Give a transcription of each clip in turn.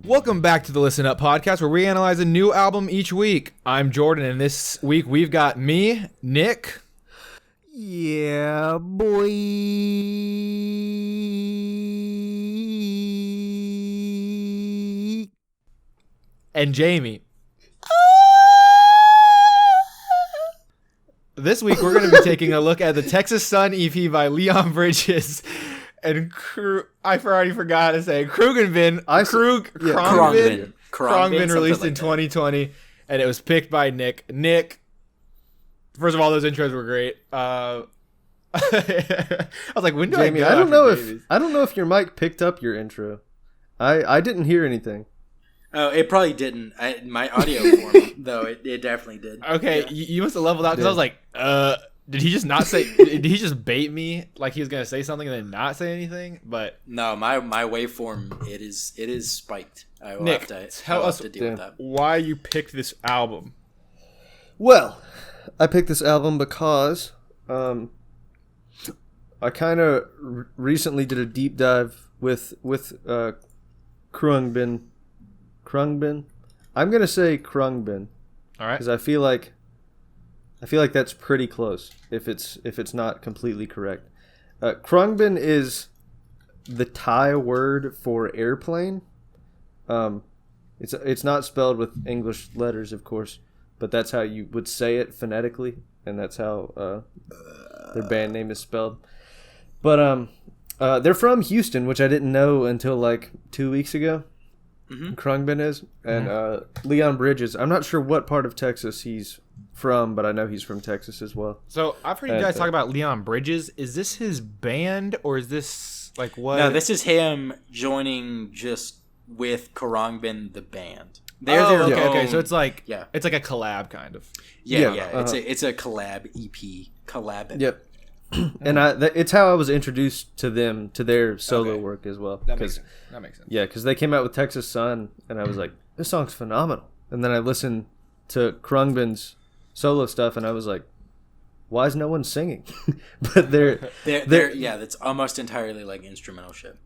Welcome back to the Listen Up podcast, where we analyze a new album each week. I'm Jordan, and this week we've got me, Nick. Yeah, boy. And Jamie. This week we're going to be taking a look at the Texas Sun EP by Leon Bridges and I already forgot how to say Khruangbin. Khruangbin released in 2020, and it was picked by Nick. Nick, first of all, those intros were great. I was like, when do Jamie, I don't know if your mic picked up your intro. I didn't hear anything. Oh, it probably didn't. My audio form, though, it definitely did. Okay, yeah. you must have leveled out, because I was like, did he just not say? Did he just bait me like he was gonna say something and then not say anything? But no, my waveform it is spiked. I will Nick, have to deal with that. Why you picked this album? Well, I picked this album because I kind of recently did a deep dive with Khruangbin. I'm gonna say Khruangbin. All right, because I feel like that's pretty close. If it's not completely correct, Khruangbin is the Thai word for airplane. It's not spelled with English letters, of course, but that's how you would say it phonetically, and that's how their band name is spelled. But they're from Houston, which I didn't know until like 2 weeks ago. Mm-hmm. Khruangbin is, and Leon Bridges. I'm not sure what part of Texas he's from, but I know he's from Texas as well. So I've heard you guys talk about Leon Bridges. Is this his band, or is this like what? No, this is him joining just with Khruangbin the band. Okay. So it's like a collab kind of. Yeah. It's a collab EP. Collab. Yep. And it's how I was introduced to them, to their solo work as well. That makes sense. Yeah, because they came out with Texas Sun, and I was like, this song's phenomenal. And then I listened to Khruangbin's solo stuff, and I was like, why is no one singing? But they're that's almost entirely like instrumental shit.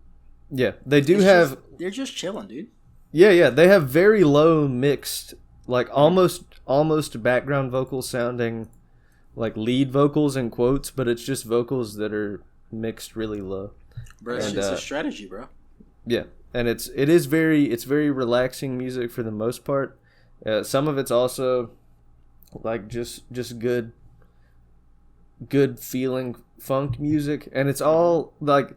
Yeah, they're just chilling, dude. Yeah, they have very low mixed, like almost background vocals sounding like lead vocals in quotes, but it's just vocals that are mixed really low. Bro, it's a strategy, bro. Yeah, and it's very relaxing music for the most part. Some of it's also like just good feeling funk music, and it's all like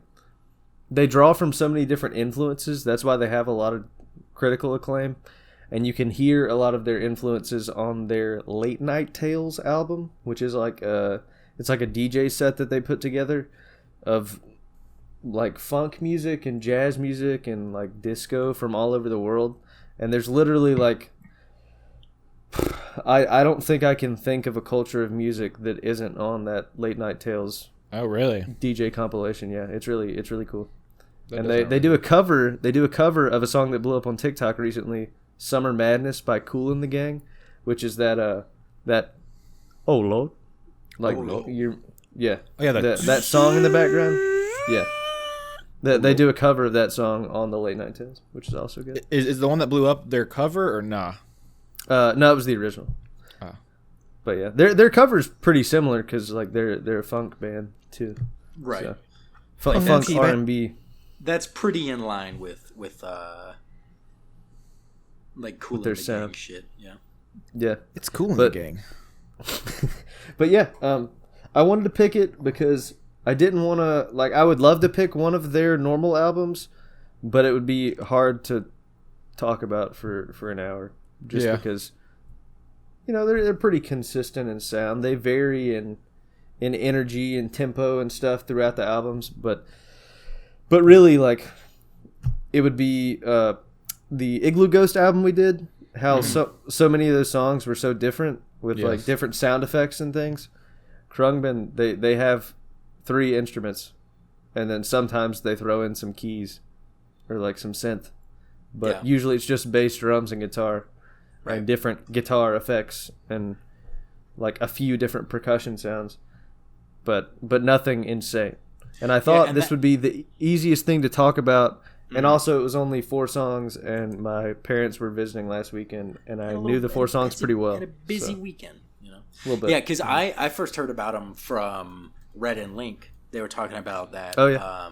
they draw from so many different influences. That's why they have a lot of critical acclaim. And you can hear a lot of their influences on their Late Night Tales album, which is like it's like a DJ set that they put together of like funk music and jazz music and like disco from all over the world. And there's literally like I don't think I can think of a culture of music that isn't on that Late Night Tales. Oh, really? DJ compilation. Yeah, it's really cool. And they do a cover of a song that blew up on TikTok recently, Summer Madness by Kool and the Gang, which is that oh Lord, like that song in the background. Yeah, they do a cover of that song on the Late Night Tales, which is also good. Is the one that blew up their cover or nah? No, it was the original. Oh. But yeah, their cover's pretty similar because like they're a funk band too, right? So, funk R&B. That's pretty in line with like Kool and the Gang shit. Yeah, it's Kool and the Gang. But yeah, I wanted to pick it because I didn't want to, like, I would love to pick one of their normal albums, but it would be hard to talk about for an hour just because, you know, they're pretty consistent in sound. They vary in energy and tempo and stuff throughout the albums, but really, like, it would be the Igloo Ghost album we did, how so many of those songs were so different with like different sound effects and things. Khruangbin, they have 3 instruments, and then sometimes they throw in some keys or like some synth, but usually it's just bass, drums, and guitar, and different guitar effects and like a few different percussion sounds, but nothing insane. And I thought this would be the easiest thing to talk about. And also, it was only 4 songs, and my parents were visiting last weekend, and I knew the 4 songs pretty well. Had a busy weekend, you know. A little bit. Yeah, because I first heard about them from Red and Link. They were talking about that. Oh, yeah.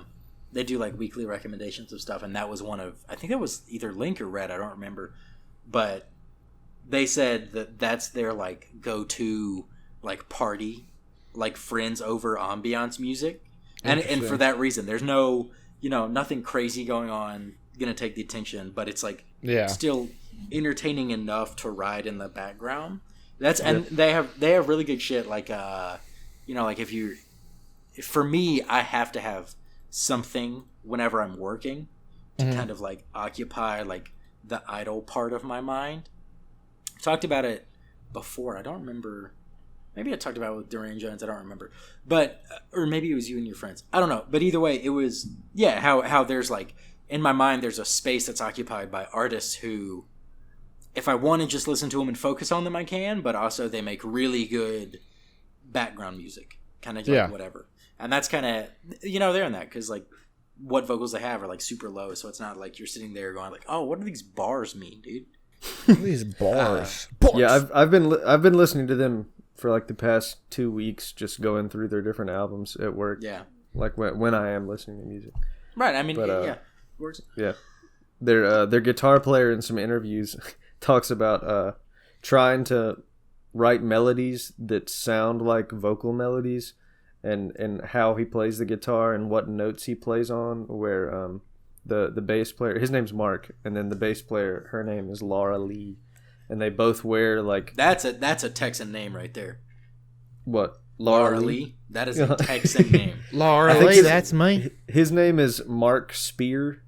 They do like weekly recommendations of stuff, and that was one of, I think that was either Link or Red, I don't remember. But they said that that's their like go-to like party, like friends over ambiance music. And for that reason, there's no... nothing crazy going on, gonna take the attention, but it's like still entertaining enough to ride in the background. And they have really good shit. Like like for me, I have to have something whenever I'm working to kind of like occupy like the idle part of my mind. I talked about it before. I don't remember. Maybe I talked about it with Duran Jones. I don't remember. But, or maybe it was you and your friends. I don't know. But either way, it was, how there's like, in my mind, there's a space that's occupied by artists who, if I want to just listen to them and focus on them, I can. But also they make really good background music. Kind of like whatever. And that's kind of, they're in that. Because like, what vocals they have are like super low. So it's not like you're sitting there going like, oh, what do these bars mean, dude? What are these bars? Yeah, I've been listening to them for like the past 2 weeks, just going through their different albums at work. Yeah, like when I am listening to music. Right. I mean, works. Yeah, their guitar player in some interviews talks about trying to write melodies that sound like vocal melodies, and how he plays the guitar and what notes he plays on. Where the bass player, his name's Mark, and then the bass player, her name is Laura Lee. And they both wear like... That's a Texan name right there. What? Laura Lee? That is a Texan name. Laura Lee, that's me. His name is Mark Spear,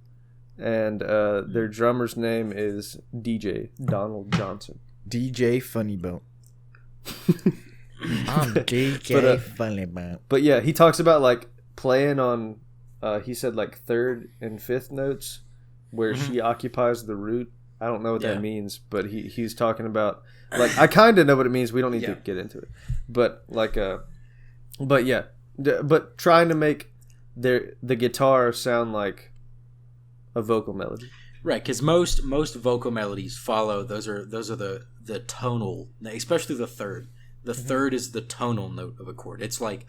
and their drummer's name is DJ Donald Johnson. DJ Funny Bone. I'm DJ Funny Bone. But yeah, he talks about like playing on, he said like 3rd and 5th notes, where she occupies the root. I don't know what that means, but he's talking about, like, I kind of know what it means. We don't need to get into it, but like, but trying to make the guitar sound like a vocal melody, right? Because most vocal melodies follow those are the tonal, especially the 3rd. The 3rd is the tonal note of a chord. It's like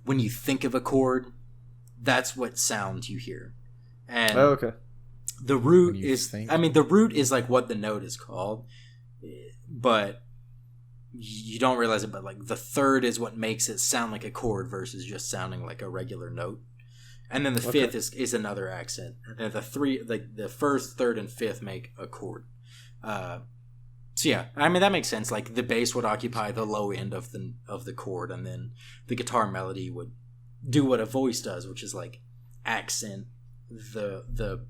when you think of a chord, that's what sound you hear. And okay. The root is, the root is like what the note is called, but you don't realize it. But like the 3rd is what makes it sound like a chord versus just sounding like a regular note. And then the 5th is another accent. And then the 1st, 3rd, and 5th make a chord. So yeah, that makes sense. Like the bass would occupy the low end of the chord, and then the guitar melody would do what a voice does, which is like accent the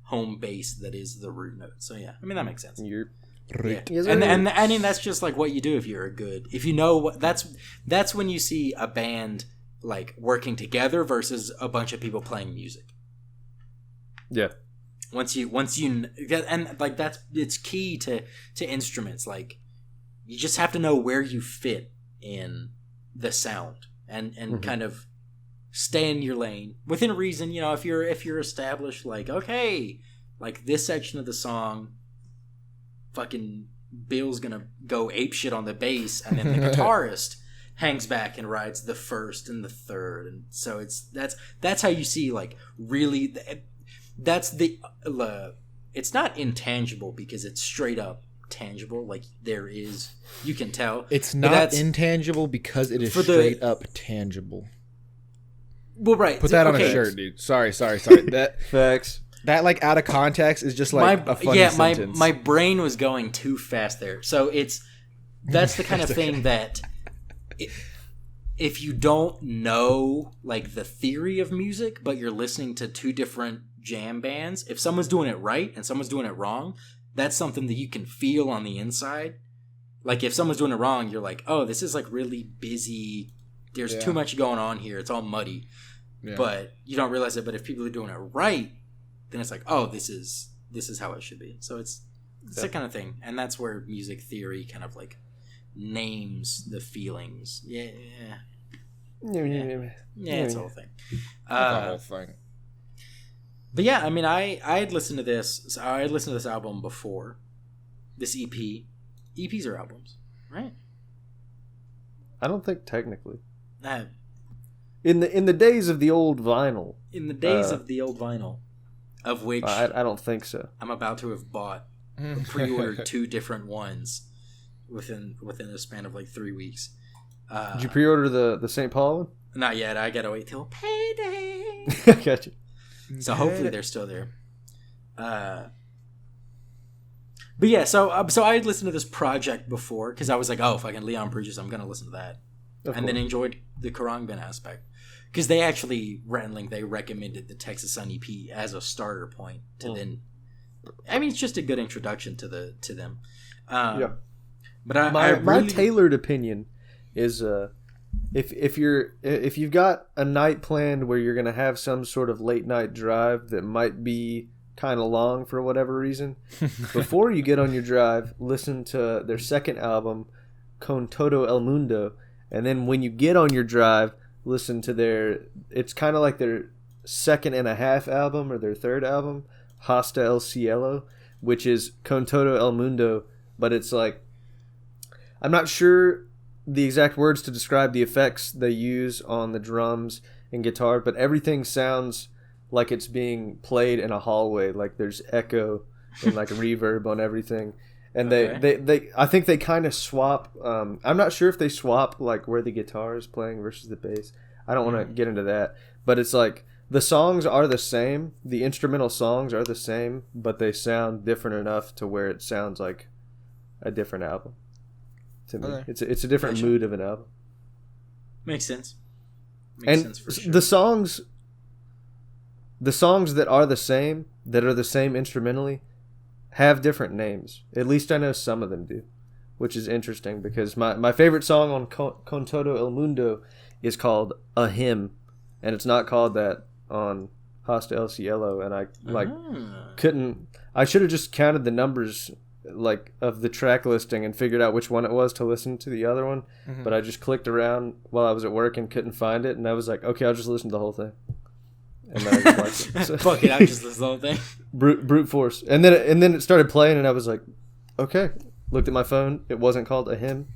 home base that is the root note. So yeah, that makes sense. And I mean that's just like what you do if you know what that's when you see a band like working together versus a bunch of people playing music. Yeah. Once you and like it's key to instruments. Like you just have to know where you fit in the sound and kind of stay in your lane within reason. If you're established, like, okay, like this section of the song, fucking Bill's gonna go apeshit on the bass, and then the guitarist hangs back and rides the 1st and the 3rd, and so that's how you see like really that's the it's not intangible because it's straight up tangible. Like you can tell it's not intangible because it is straight up tangible. Well, right. Put that on a shirt, dude. Sorry. That facts. That like out of context is just like a funny sentence. My brain was going too fast there. So that's the kind of thing that if you don't know like the theory of music, but you're listening to 2 different jam bands, if someone's doing it right and someone's doing it wrong, that's something that you can feel on the inside. Like if someone's doing it wrong, you're like, oh, this is like really busy there's Yeah. too much going on here. It's all muddy, Yeah. but you don't realize it. But if people are doing it right, then it's like, oh, this is how it should be. So it's that kind of thing, and that's where music theory kind of like names the feelings. Yeah, it's the whole thing. the whole thing. But yeah, I mean, I had listened to this. So I had listened to this album before. This EP. EPs are albums, right? I don't think technically. Uh, In the days of the old vinyl. in the days of the old vinyl, of which I don't think so. I'm about to have bought, pre-ordered 2 different ones within the span of like 3 weeks. Did you pre-order the St. Paul one? Not yet. I gotta wait till payday. I got you. So hopefully they're still there. But yeah, so I had listened to this project before because I was like, oh, fucking Leon Bridges, I'm gonna listen to that, and then enjoyed the Khruangbin aspect because they actually they recommended the Texas Sun EP as a starter point to then. I mean, it's just a good introduction to them. Yeah. But My really, tailored opinion is if you've got a night planned where you're gonna have some sort of late night drive that might be kind of long for whatever reason, before you get on your drive, listen to their second album, Con Todo El Mundo, and then when you get on your drive, listen to it's kind of like their second and a half album or their third album, Hasta El Cielo, which is Con Todo El Mundo, but it's like, I'm not sure the exact words to describe the effects they use on the drums and guitar, but everything sounds like it's being played in a hallway, like there's echo and like reverb on everything. And they I think they kind of swap. I'm not sure if they swap like where the guitar is playing versus the bass. I don't want to get into that, but it's like the songs are the same, the instrumental songs are the same, but they sound different enough to where it sounds like a different album. To me, it's a different mood of an album. makes sense. And sense for sure. the songs that are the same instrumentally, have different names. At least I know some of them do, which is interesting because my favorite song on Con Todo El Mundo is called A Hymn, and it's not called that on Hasta El Cielo, and I I should have just counted the numbers like of the track listing and figured out which one it was to listen to the other one, but I just clicked around while I was at work and couldn't find it, and I was like, okay, I'll just listen to the whole thing. And then I just liked it. So, Fuck it, I just listen to the whole thing. brute force, and then it started playing, and I was like, okay. Looked at my phone. It wasn't called A Hymn.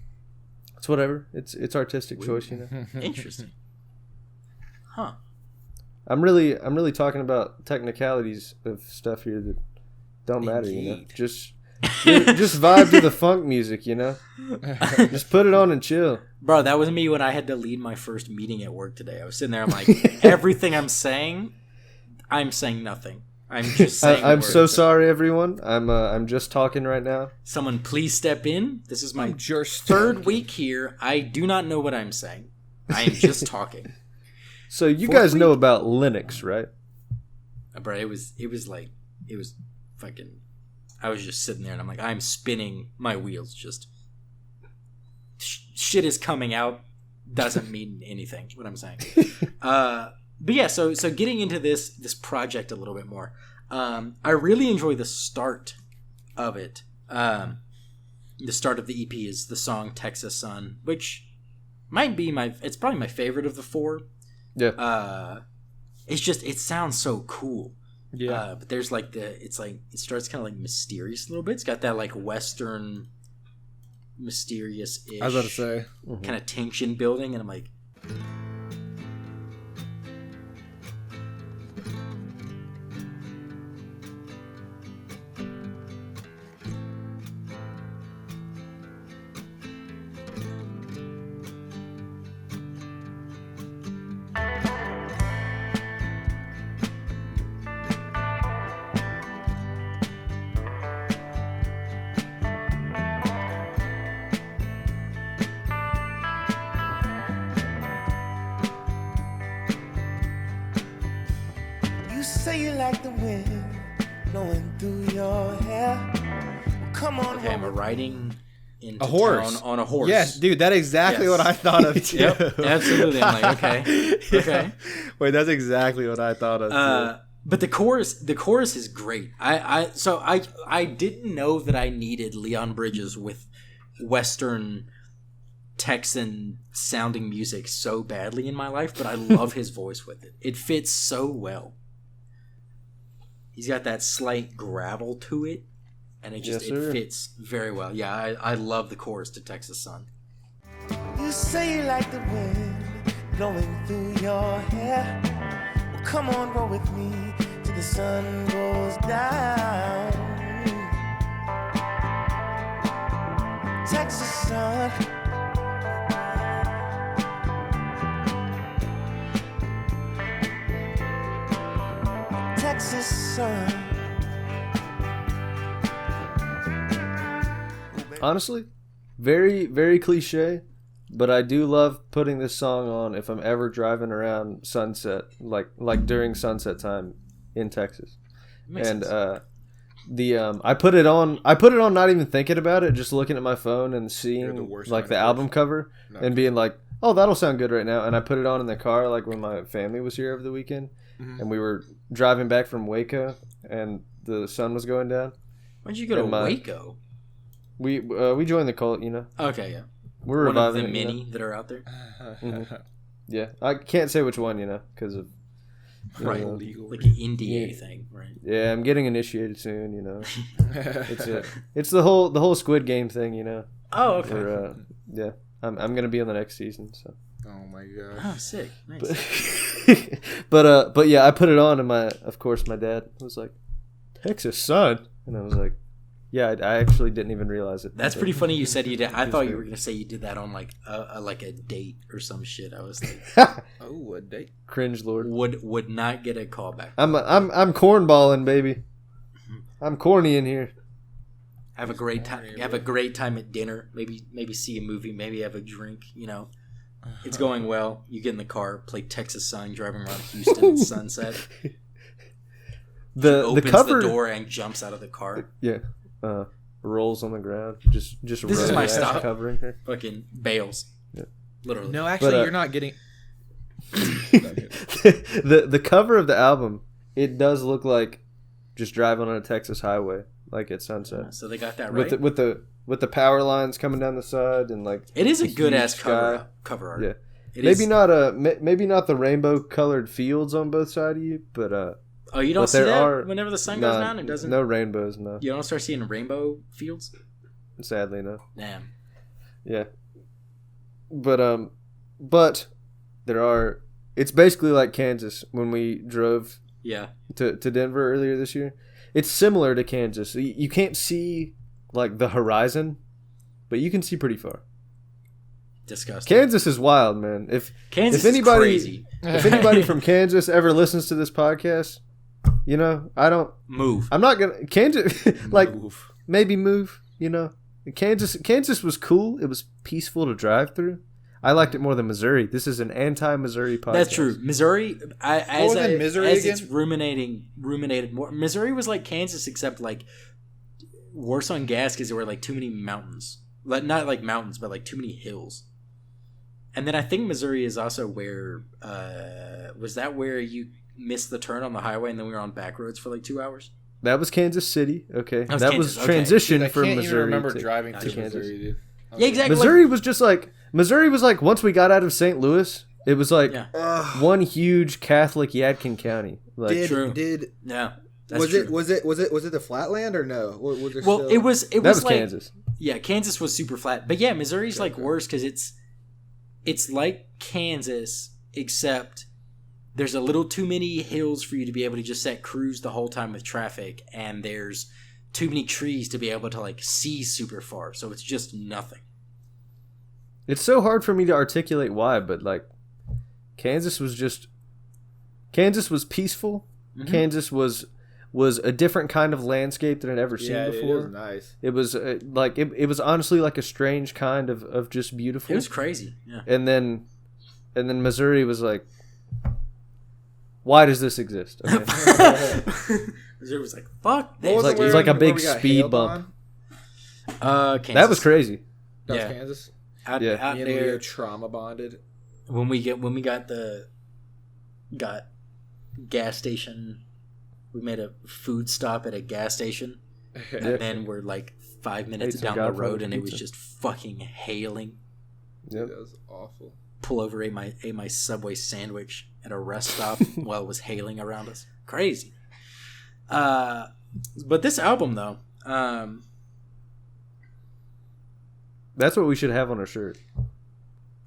It's whatever. It's artistic choice, you know. Interesting. Huh. I'm really talking about technicalities of stuff here that don't matter, you know. Indeed. Just vibe to the funk music, you know. Just put it on and chill. Bro, that was me when I had to lead my first meeting at work today. I was sitting there, I'm like, everything I'm saying nothing. I'm just saying I'm words. so sorry, everyone. I'm just talking right now. Someone please step in. This is my Just third week here. I do not know what I'm saying. I am just talking. So you guys know about Linux, right? Bro, it was fucking, I was just sitting there and I'm like, I'm spinning my wheels. Just shit is coming out. Doesn't mean anything, what I'm saying. But yeah, so getting into this project a little bit more, I really enjoy the start of it. The start of the EP is the song "Texas Sun," which might be it's probably my favorite of the 4. Yeah. It sounds so cool. Yeah. But there's like it starts kind of like mysterious a little bit. It's got that like Western mysterious-ish I was about to say. kind of tension building, and I'm like, You say you like the wind blowing through your hair. Well, come on, okay, I'm writing into A horse. town on a horse. Yes, dude, that's exactly Yes. what I thought of too. Yep, absolutely. I'm like, okay, okay. Wait, that's exactly what I thought of too. But the chorus is great. I didn't know that I needed Leon Bridges with Western Texan sounding music so badly in my life, but I love his voice with it. It fits so well. He's got that slight gravel to it, and it just it fits very well. Yeah, I love the chorus to Texas Sun. You say you like the wind blowing through your hair. Well, come on, roll with me till the sun goes down. Texas sun. Texas sun. Honestly, very, very cliche, but I do love putting this song on if I'm ever driving around sunset, like during sunset time in Texas. Makes And sense. I put it on not even thinking about it, just looking at my phone and You're the seeing worst like the kind of album cover No. and being like, oh, that'll sound good right now. And I put it on in the car like when my family was here over the weekend, and we were driving back from Waco and the sun was going down. Why'd you go to and my- Waco? We joined the cult, you know. Okay, yeah. We're One of reviving the it, you know? many that are out there. Yeah, I can't say which one, you know, because of Right. know, Like an NDA thing, right? yeah, I'm getting initiated soon, you know. It's the whole Squid Game thing, you know. Oh, okay. Where, yeah, I'm gonna be on the next season, so. Oh my god. Oh, sick. Nice. But yeah, I put it on, and of course my dad was like, Texas Sun, and I was like, yeah, I actually didn't even realize it. That's pretty funny. You said you did. I thought you were gonna say you did that on like a date or some shit. I was like, Oh, a date. Cringe lord. would not get a call back. I'm cornballing, baby. I'm corny in here. Have a great time. Have a great time at dinner. Maybe see a movie. Maybe have a drink. You know, it's going well. You get in the car, play Texas Sun, driving around Houston at sunset. The Opens cover the door and jumps out of the car. Yeah. Rolls on the ground. Just This is my ass stop. covering her. Fucking bails. Yeah. Literally. No, actually, But, you're not getting. the cover of the album, it does look like just driving on a Texas highway, like at sunset. So they got that right. With the power lines coming down the side and like It is a the good ass huge cover art. Yeah. It maybe is- not the rainbow colored fields on both sides of you, but Oh, you don't but see there that are- whenever the sun goes down. It doesn't. no rainbows, no. You don't start seeing rainbow fields. Sadly, no. Damn. Yeah. But there are. It's basically like Kansas when we drove Yeah. to Denver earlier this year. It's similar to Kansas. You can't see like the horizon, but you can see pretty far. Disgusting. Kansas is wild, man. Kansas if anybody- is crazy. If anybody from Kansas ever listens to this podcast, you know, Move. I'm not gonna Kansas like Move. maybe move. You know, Kansas was cool. It was peaceful to drive through. I liked it more than Missouri. This is an anti-Missouri podcast. That's true. Missouri, as was in Missouri it's again? ruminated more. Missouri was like Kansas, except like worse on gas because there were like too many mountains. Like not like mountains, but like too many hills. And then I think Missouri is also where was that where you missed the turn on the highway and then we were on back roads for like 2 hours? That was Kansas City. Okay, That was that Kansas, was okay. transition Dude, I from can't Missouri even remember to driving to to Kansas. Missouri, dude. Yeah, exactly. Missouri was just like once we got out of St. Louis, it was like Yeah. one huge Catholic Yadkin County. Like True. Did Yeah, that's was true. it was it the flatland or no? Was there Well, still... it was that was like Kansas. yeah, Kansas was super flat, but yeah, Missouri's like worse because it's like Kansas except there's a little too many hills for you to be able to just set cruise the whole time with traffic, and there's too many trees to be able to like see super far, so it's just nothing. It's so hard for me to articulate why, but like Kansas was peaceful. Mhm. Kansas was a different kind of landscape than I'd ever seen yeah, dude, before. it was nice. It was like it was honestly like a strange kind of just beautiful. It was crazy. Yeah. and then Missouri was like, why does this exist? Okay. Missouri was like, fuck What this. was like- it it was where- like a where big we got speed hailed bump. on? Kansas. That was crazy. South Yeah. Kansas. Out, Yeah. out Me and Leo there trauma bonded. when we got gas station. We made a food stop at a gas station, and then we're like 5 minutes Ate some down the Godfather road, and it was pizza. just fucking hailing. Yep. That was awful. Pull over, ate my Subway sandwich at a rest stop while it was hailing around us. Crazy. But this album though, That's what we should have on our shirt.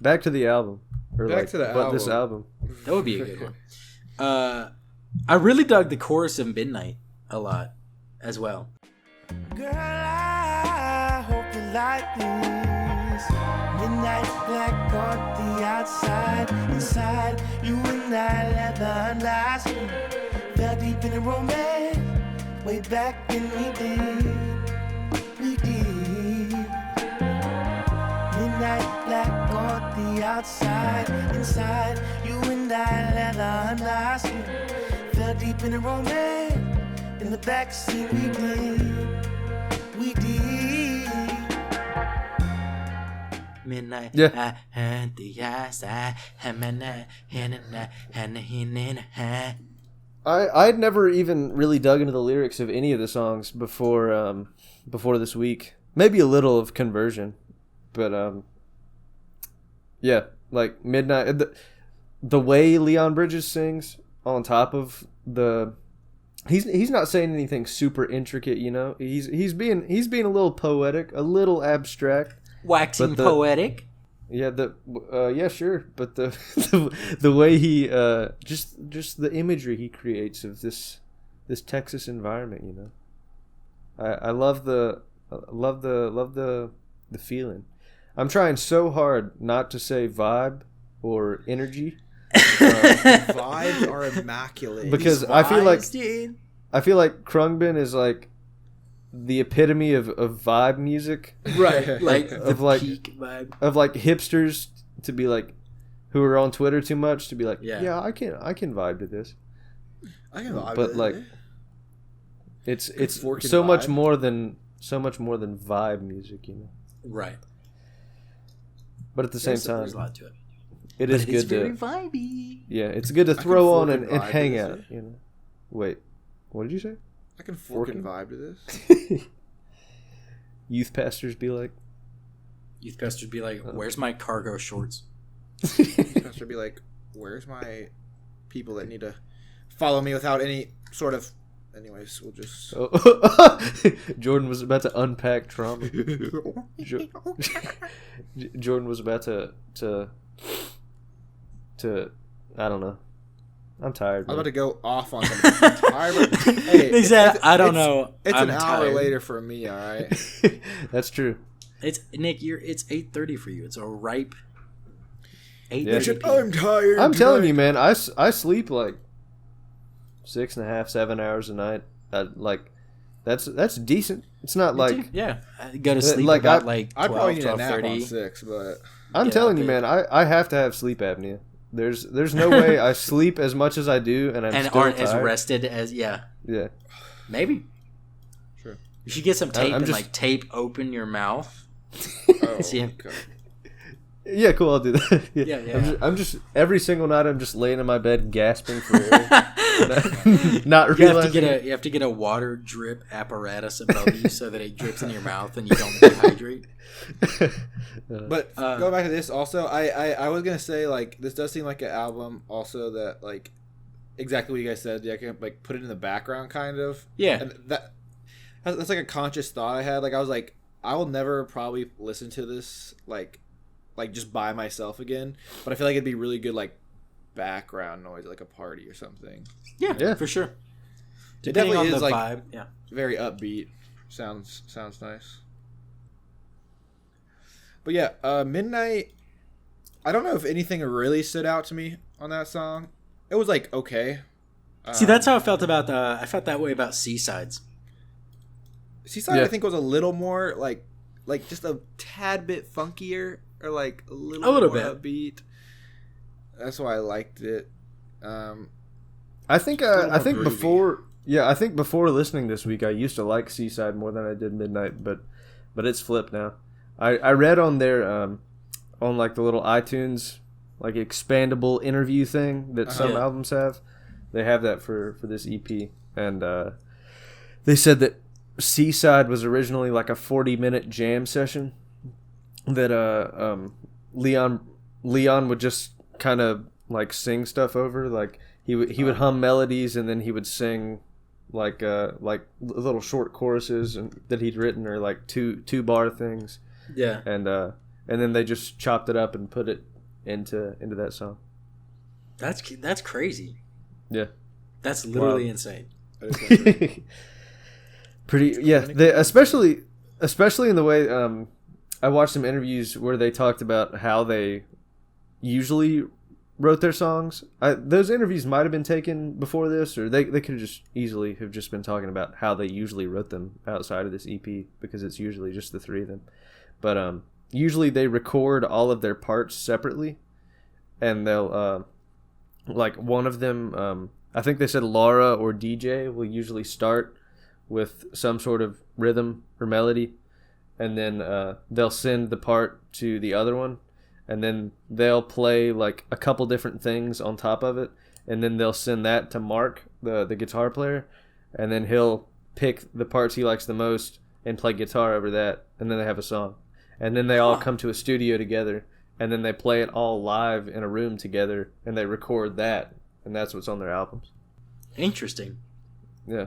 Back to the album. Or Back to the but this album. album. that would be a good one. I really dug the chorus of Midnight a lot as well. Girl, I hope you like this. Midnight black on the outside, inside you and I leather unlasting. Fell deep in the romance, way back when we did. Midnight black on the outside, inside you and I leather unlasting. Fell deep in the romance, in the backseat we did. Midnight. Yeah. At the outside. I'd never even really dug into the lyrics of any of the songs before this week. Maybe a little of Conversion, but yeah, like Midnight. The way Leon Bridges sings on top of he's not saying anything super intricate, you know. He's being a little poetic, a little abstract. Waxing But the- poetic. Yeah, yeah, sure, but the way he just the imagery he creates of this Texas environment, you know. I love the feeling. I'm trying so hard not to say vibe or energy Vibes are immaculate. because I feel like Khruangbin is like the epitome of vibe music. Right, like Of the like- peak vibe. Of like hipsters to be like who are on Twitter too much to be like, Yeah. yeah, I can vibe to this. I can vibe But with like it. it's fork and so much vibe. more than vibe music, you know. Right. But at the same time, there's a lot to it. it But is it's good very to vibey. yeah, it's good to can throw on fork and and vibe to hang this, out, you know. Wait, what did you say? I can fork and forking? vibe to this. Youth pastors be like, Youth pastors be like, "Where's my cargo shorts?" Pastor be like, "Where's my people that need to follow me without any sort of?" Anyways, we'll just. oh. Jordan was about to unpack trauma. Jordan was about to I don't know. I'm tired. I'm Man. about to go off on something. Hey, They said, "I don't it's- know." It's I'm an hour tired. later for me. All right. That's true. It's Nick. It's 8:30 for you. It's a ripe 8:30 Yeah. p.m. I'm tired. I'm telling you, man. I sleep like 6.5, 7 hours a night. Like that's decent. It's not like Yeah, I go to sleep like, about I- like I 12, probably need a nap on 12:30. 6, but I'm Yeah, telling you, but- man. I have to have sleep apnea. There's no way I sleep as much as I do, and I'm and still aren't tired. as rested as yeah. Yeah. Maybe Sure. you should get some tape I'm and just- like tape open your mouth. oh, See him. okay. Yeah, cool. I'll do that. Yeah. I'm just every single night. I'm just laying in my bed gasping for air, not You have to realizing. get a water drip apparatus above you so that it drips in your mouth and you don't dehydrate. But going back to this, also, I was gonna say like this does seem like an album also that like exactly what you guys said. Yeah, I can like put it in the background, kind of. Yeah. And that's like a conscious thought I had. Like I was like, I will never probably listen to this like just by myself again. But I feel like it'd be really good like background noise, at, like a party or something. Yeah, for sure. It Depending on definitely the is like vibe. Yeah. very upbeat. Sounds nice. But yeah, Midnight. I don't know if anything really stood out to me on that song. It was like okay. See, that's how I felt about I felt that way about Seasides. Seaside. Yeah. I think was a little more like just a tad bit funkier or like a little A little more bit. upbeat. That's why I liked it. I think little I think more groovy. I think before listening this week, I used to like Seaside more than I did Midnight, but it's flipped now. I read on their on like the little iTunes like expandable interview thing that some albums have. They have that for this EP, and they said that Seaside was originally like a 40-minute jam session that Leon would just kind of like sing stuff over, like he would hum melodies and then he would sing like little short choruses that he'd written, or like two bar things. Yeah. And then they just chopped it up and put it into that song. That's crazy. Yeah. That's literally insane. Pretty, yeah. They, especially in the way I watched some interviews where they talked about how they usually wrote their songs. Those interviews might have been taken before this, or they could have just easily have just been talking about how they usually wrote them outside of this EP, because it's usually just the three of them. But usually they record all of their parts separately, and they'll like one of them. I think they said Laura or DJ will usually start with some sort of rhythm or melody, and then they'll send the part to the other one, and then they'll play like a couple different things on top of it, and then they'll send that to Mark, the guitar player, and then he'll pick the parts he likes the most and play guitar over that, and then they have a song. And then they all come to a studio together, and then they play it all live in a room together, and they record that, and that's what's on their albums. Interesting. Yeah.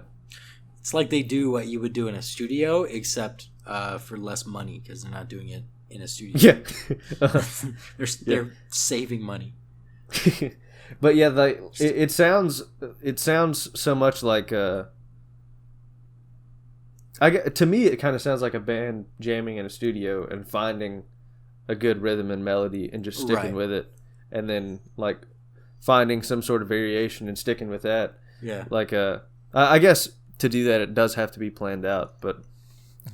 It's like they do what you would do in a studio, except for less money, because they're not doing it in a studio. Yeah. They're saving money. But yeah, it sounds so much like to me it kind of sounds like a band jamming in a studio and finding a good rhythm and melody and just sticking with it, and then like finding some sort of variation and sticking with that. Yeah. Like I guess to do that it does have to be planned out, but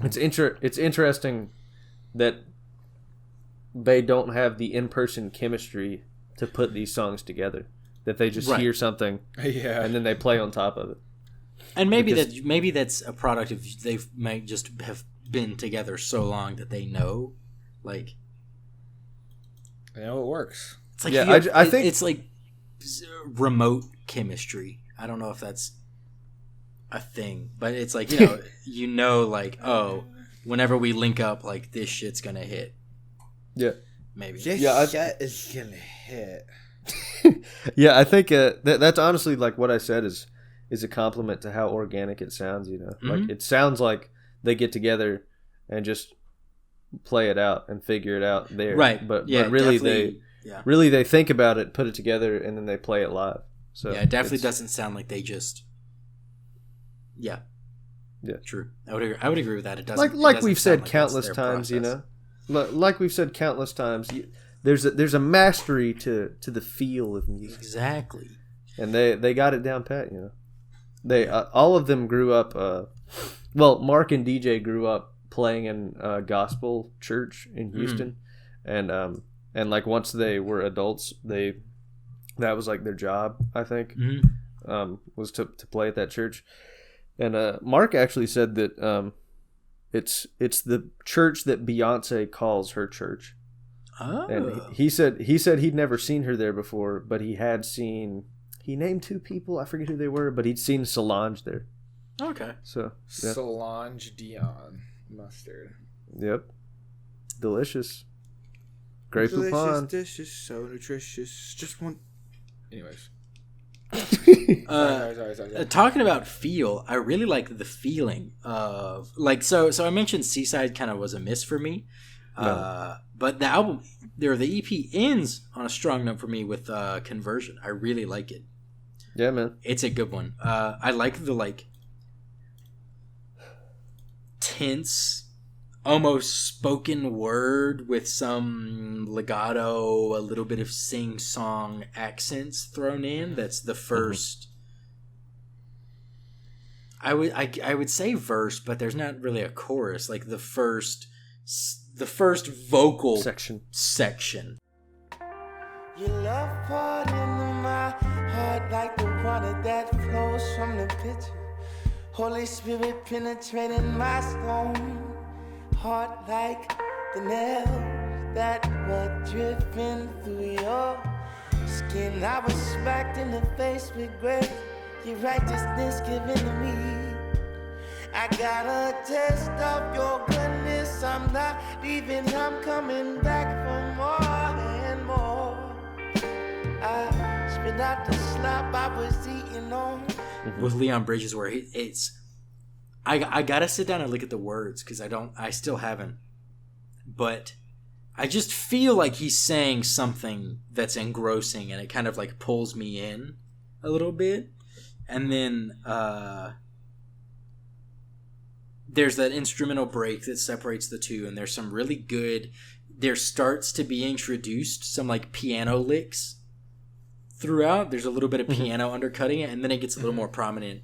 it's interesting that they don't have the in-person chemistry to put these songs together, that they just hear something and then they play on top of it. And maybe that's a product of they might just have been together so long that they know, like, I know it works. It's like I think it's like remote chemistry. I don't know if that's a thing, but it's like, like, oh, whenever we link up, like, this shit's gonna hit. Yeah. Maybe. This shit is gonna hit. Yeah, I think that's honestly like what I said is a compliment to how organic it sounds. Mm-hmm. Like it sounds like they get together and just play it out and figure it out there. Right. But really they think about it, put it together, and then they play it live. So yeah, it definitely doesn't sound like they just. Yeah. Yeah. True. I would agree with that. It doesn't. Like we've said countless times, Like we've said countless times, there's a mastery to the feel of music. Exactly. And they got it down pat, They all of them grew up. Mark and DJ grew up playing in a gospel church in Houston, and like once they were adults, that was like their job. I think was to play at that church. And Mark actually said that it's the church that Beyonce calls her church. Oh. And he said he'd never seen her there before, but he had seen. He named two people. I forget who they were, but he'd seen Solange there. Okay. So yeah. Solange Dion mustard. Yep. Delicious. Grape Poupon. Delicious, so nutritious. Just one. Anyways. Sorry. Talking about feel, I really like the feeling of like so I mentioned Seaside kind of was a miss for me. But the album the EP ends on a strong note for me with Conversion. I really like it. Yeah, man. It's a good one. I like the like tense, almost spoken word with some legato, a little bit of sing-song accents thrown in. That's the first. I would say verse, but there's not really a chorus. Like the first vocal section. Your love poured into my heart like the water that flows from the pitcher. Holy Spirit penetrating my stone heart like the nails that were dripping through your skin. I was smacked in the face with grace, your righteousness given to me. I got a taste of your goodness. I'm not leaving, I'm coming back for more and more. I spit out the slop I was eating on. With Leon Bridges, where it's I gotta sit down and look at the words because I still haven't, but I just feel like he's saying something that's engrossing and it kind of like pulls me in a little bit. And then there's that instrumental break that separates the two, and there's some really good, there starts to be introduced some like piano licks throughout. There's a little bit of piano undercutting it, and then it gets a little more prominent.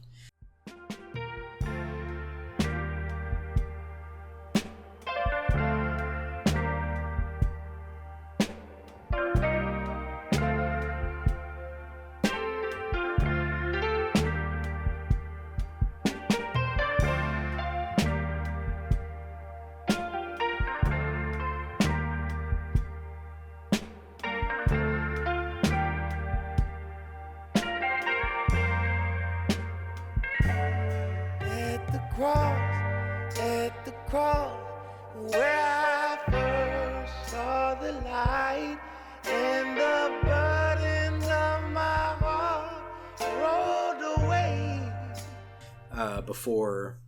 At the cross, where I first saw the light, and the burdens of my heart rolled away. Before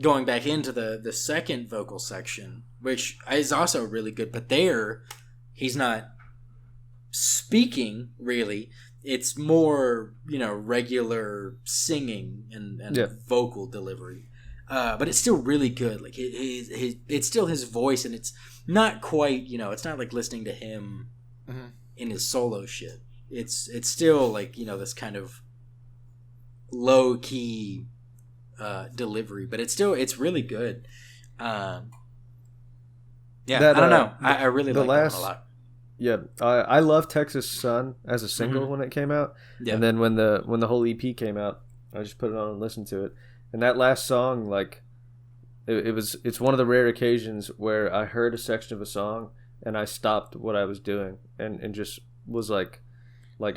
going back into the second vocal section, which is also really good, but there he's not speaking really. It's more, regular singing and vocal delivery. But it's still really good. Like it's still his voice, and it's not quite, it's not like listening to him in his solo shit. It's still like, this kind of low key delivery, but it's really good. I don't know. I really like that one a lot. Yeah, I love Texas Sun as a single when it came out, and then when the whole EP came out, I just put it on and listened to it. And that last song, like, it's one of the rare occasions where I heard a section of a song and I stopped what I was doing and just was like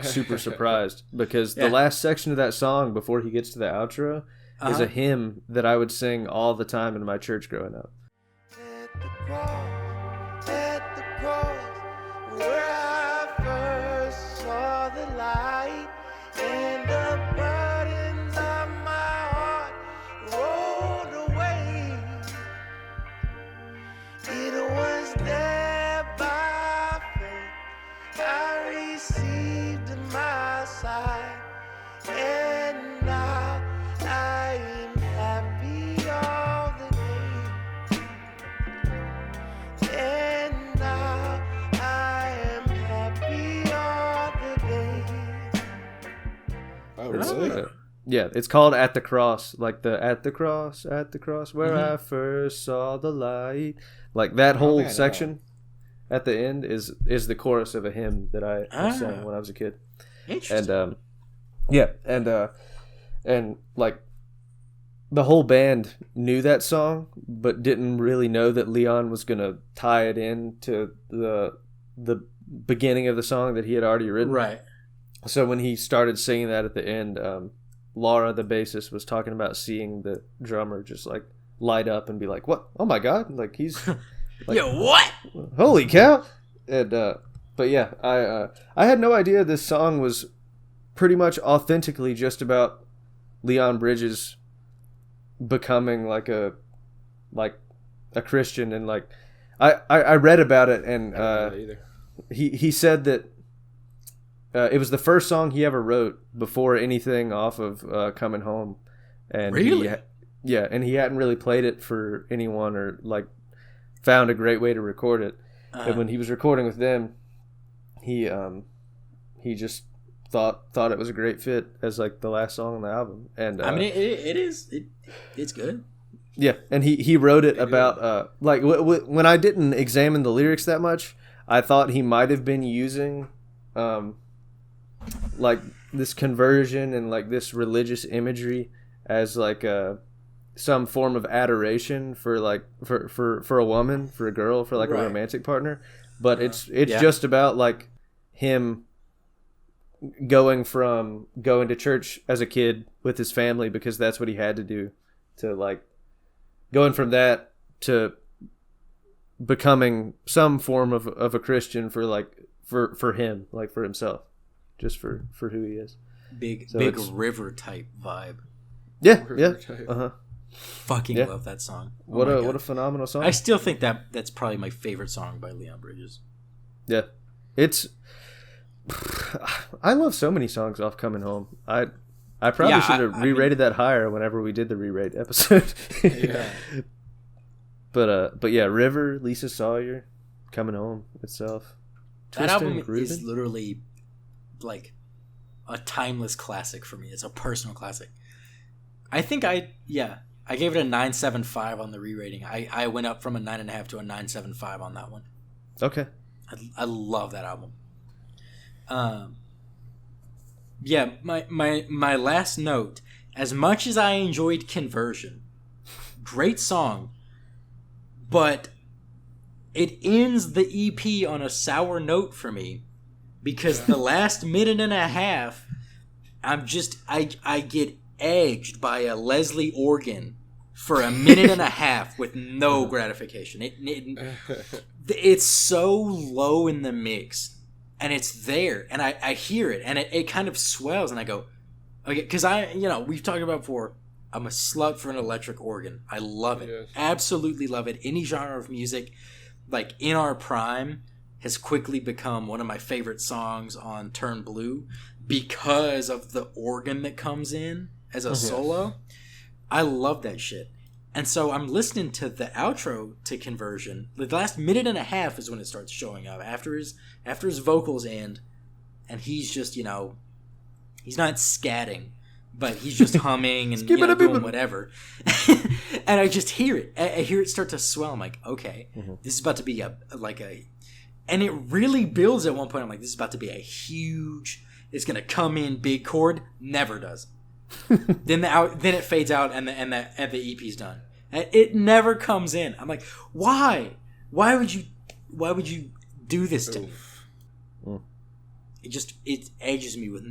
super surprised, because the last section of that song before he gets to the outro is a hymn that I would sing all the time in my church growing up. At the cross, where I first saw the light, and the burdens of my heart rolled away. It was there by faith I received my sight, and now I am happy all the day. And now I am happy all the day. Oh, really? Yeah, it's called At the Cross, like the at the cross, where I first saw the light. Like that whole section at the end is the chorus of a hymn that I sang when I was a kid. Interesting. And and like the whole band knew that song, but didn't really know that Leon was gonna tie it in to the beginning of the song that he had already written. Right. So when he started singing that at the end, Laura, the bassist, was talking about seeing the drummer just like light up and be like, "What? Oh my god!" Like he's like, Yo, what? Holy cow! And but yeah, I had no idea this song was pretty much authentically just about Leon Bridges becoming like a Christian, and like I read about it, and he said that it was the first song he ever wrote before anything off of Coming Home, and really, and he hadn't really played it for anyone or like found a great way to record it. And when he was recording with them, he just thought it was a great fit as like the last song on the album. And I mean, it's good. Yeah, and he wrote it about like when I didn't examine the lyrics that much, I thought he might have been using like this conversion and like this religious imagery as like some form of adoration for like for a woman, for a girl, for like Right. a romantic partner, but it's Yeah. just about like him going to church as a kid with his family because that's what he had to do, to like going from that to becoming some form of a Christian for like for him, like for himself, just for who he is. Big So big it's- river type vibe. Yeah, yeah. Type. Uh-huh. Fucking Yeah. love that song. Oh What my a God. what a phenomenal song. I still think that's probably my favorite song by Leon Bridges. Yeah. It's I love so many songs off Coming Home. I probably Yeah, should have I re-rated that higher whenever we did the re-rate episode. Yeah. But yeah, River, Lisa Sawyer, Coming Home itself. That Twisted album and Groovin'. is literally like a timeless classic for me. It's a personal classic. I think I gave it a 9.75 on the re-rating. I went up from a 9.5 to a 9.75 on that one. Okay. I love that album. Yeah, my last note. As much as I enjoyed Conversion, great song, but it ends the EP on a sour note for me because the last minute and a half, I get egged by a Leslie organ for a minute and a half with no gratification. It's so low in the mix. And it's there, and I hear it, and it kind of swells, and I go, okay, because we've talked about before, I'm a slut for an electric organ. I love it. Yes. Absolutely love it. Any genre of music, like In Our Prime, has quickly become one of my favorite songs on Turn Blue because of the organ that comes in as a solo. I love that shit. And so I'm listening to the outro to Conversion. The last minute and a half is when it starts showing up after his vocals end, and he's just he's not scatting, but he's just humming and doing whatever. And I just hear it. I hear it start to swell. I'm like, okay, this is about to be and it really builds at one point. I'm like, this is about to be a huge. It's gonna come in big chord. Never does. Then it fades out and the EP's done. And it never comes in. I'm like, why? Why would you do this to me? It ages me with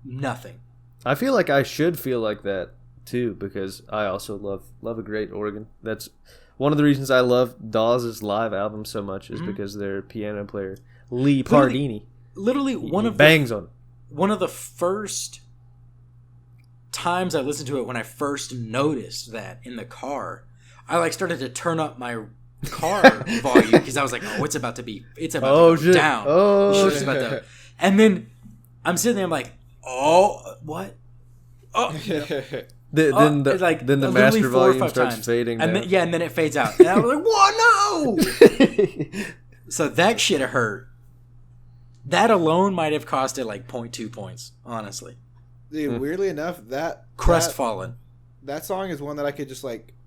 nothing. I feel like I should feel like that too because I also love a great organ. That's one of the reasons I love Dawes' live album so much is because their piano player Lee Pardini Literally one of bangs on it. One of the first times I listened to it when I first noticed that in the car, I started to turn up my car volume because I was like, oh, it's about to go shit. down. Oh, Shit's about to. And then I'm sitting there, I'm like, oh, what? Oh, Then the literally master 4 or volume 5 starts times. fading and down. then it fades out. And I was like, whoa, no! So that shit hurt. That alone might have cost it 0.2 points, honestly. Dude, weirdly enough, Crestfallen. that song is one that I could just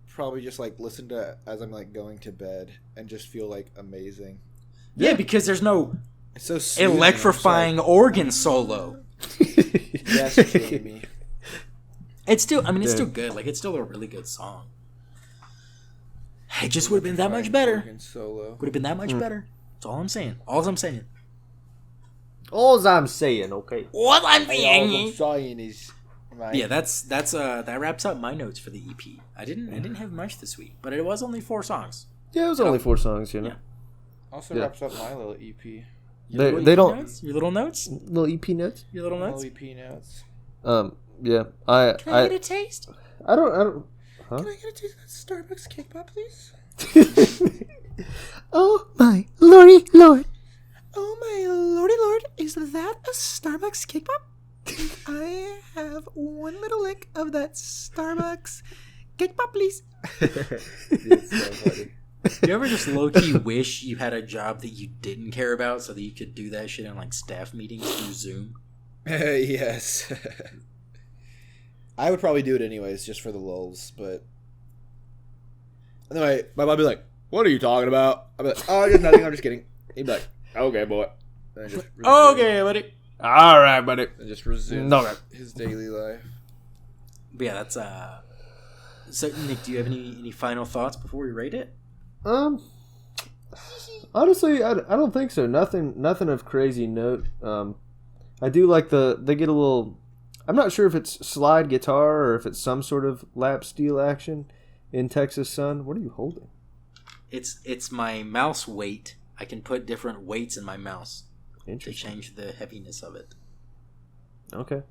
probably just listen to as I'm going to bed and just feel amazing. Yeah, because there's no It's so soothing. electrifying organ solo. Yes, Jamie. It's still, it's still good. It's still a really good song. It just would have been that much better. Organ solo. Would have been that much better. That's all I'm saying. All I'm saying. All I'm saying, okay. What I'm All I'm saying is, Yeah, that wraps up my notes for the EP. I didn't have much this week, but it was only 4 songs. Yeah, it was only 4 songs, Yeah. Also Yeah. wraps up my little EP. They don't Notes? Your little notes? little EP notes. Your little Little notes? EP notes. Yeah. I Get a taste? I don't huh? Can I get a taste of that Starbucks cake pop, please? Oh my lordy lord. Oh my lordy lord, is that a Starbucks cake pop? I have one little lick of that Starbucks cake pop, please. It's so funny. You ever just low-key wish you had a job that you didn't care about so that you could do that shit in staff meetings through Zoom? Yes. I would probably do it anyways, just for the lulz, but... Anyway, my mom would be like, what are you talking about? I'd be like, oh, just nothing, I'm just kidding. He'd be like, okay, boy. And I just Okay, buddy. All right, buddy. And just resume No, man. his daily life. But yeah, that's So Nick, do you have any final thoughts before we rate it? Honestly, I don't think so. Nothing of crazy note. I do like they get a little. I'm not sure if it's slide guitar or if it's some sort of lap steel action in Texas Sun. What are you holding? It's my mouse weight. I can put different weights in my mouse to change the heaviness of it. Okay.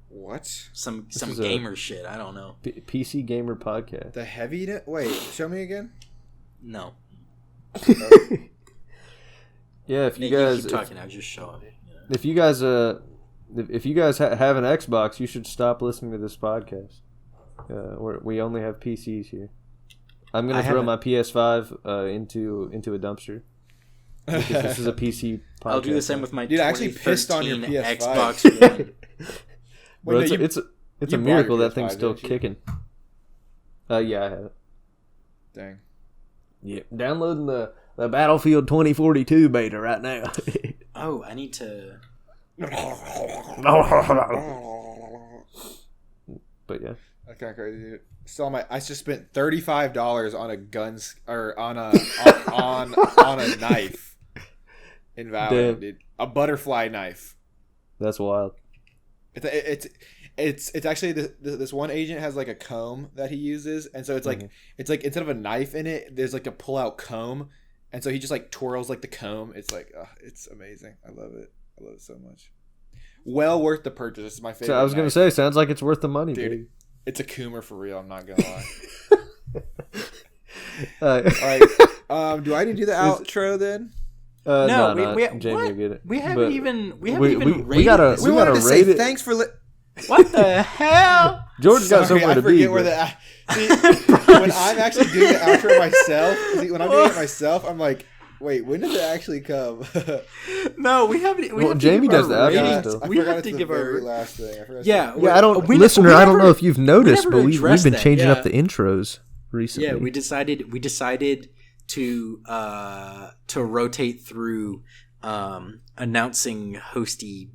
What? Some gamer shit. I don't know. PC gamer podcast. The heaviness? Wait, show me again. No. Yeah, if you Nick, guys you keep talking, I was just showing it. You know? if you guys have an Xbox, you should stop listening to this podcast. We only have PCs here. I'm gonna throw my PS5 into a dumpster. Because this is a PC podcast. I'll do the same with my Dude, I actually pissed on your PS5. Xbox One. Bro, Wait, no, it's a you miracle bought your that thing's PS5, still didn't you? kicking. Yeah, I have it. Dang. Yeah, downloading the Battlefield 2042 beta right now. Oh, I need to. But yeah, That's kind of crazy, dude. I just spent $35 on a guns or on a knife in Valorant, Damn. dude. A butterfly knife. that's wild. It's actually this one agent has like a comb that he uses, and so it's like instead of a knife in it, there's like a pull out comb, and so he just like twirls like the comb. It's like it's amazing. I love it. I love it so much. Well worth the purchase. It's my favorite. So I was gonna knife. say, sounds like it's worth the money, Dude, dude. It's a Coomer for real. I'm not gonna lie. All right. Do I need to do the outro then? No, we Jamie what? will get it. We haven't But even we rated gotta this. we wanted gotta to rate say it. thanks for What the hell? George got Sorry, somewhere I to forget be. where but- see, when I'm actually doing the outro myself, when I'm doing it myself, I'm like, wait, when did it actually come? No, we haven't. We Well, have to Jamie give does our the outro ratings. still. I We forgot have it's to the give very our. last thing. I forgot Yeah, Yeah, I don't, we listener. I don't never- know if you've noticed, never but we've addressed been that, changing yeah. up the intros recently. Yeah, we decided to rotate through announcing hosty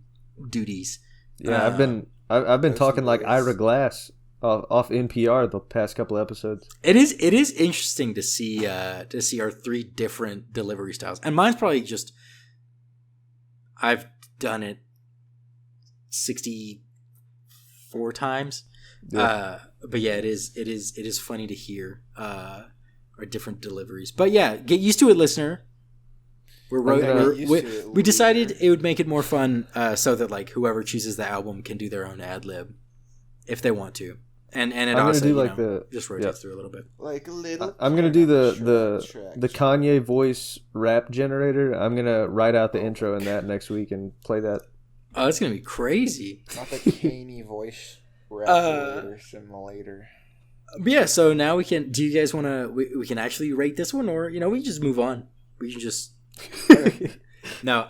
duties. Yeah, I've been talking like Ira Glass off NPR the past couple episodes. It is interesting to see our three different delivery styles, and mine's probably just I've done it 64 times. Yeah. But yeah, it is funny to hear our different deliveries. But yeah, get used to it, listener. We decided it would make it more fun, so that like whoever chooses the album can do their own ad lib if they want to, and it I'm gonna also do like the just rotates through a little bit. like a little. I'm gonna do the Kanye voice rap generator. I'm gonna write out the intro in that next week and play that. Oh, it's gonna be crazy. Not the caney voice rap simulator. But yeah, so now we can. Do you guys want to? We can actually rate this one, or we can just move on. We can just. No,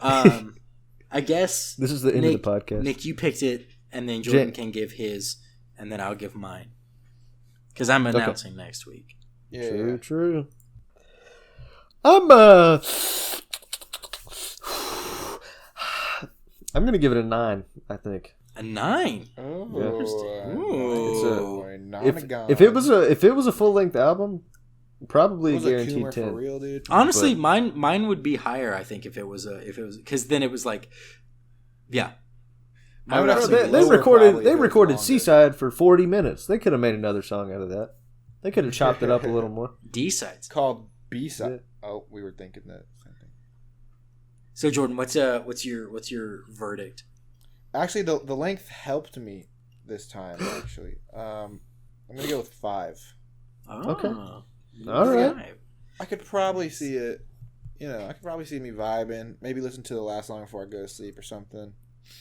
I guess This is the end of the podcast. Nick, you picked it, and then Jordan can give his, and then I'll give mine. Because I'm announcing next week. Yeah. True. I'm gonna give it a 9. I think. A 9. If it was a full length album, probably guaranteed 10. For real, dude. Honestly, mine would be higher. I think if it was because then it was like, yeah. I would Bro, actually they lower recorded probably if it was longer. Seaside for 40 minutes. They could have made another song out of that. They could have chopped it up a little more. D sides. It's called B-side. Yeah. Oh, we were thinking that same thing. So Jordan, what's your verdict? Actually, the length helped me this time. Actually, I'm gonna go with 5. Oh, Okay. All right. I could probably see it. I could probably see me vibing. Maybe listen to the last song before I go to sleep or something.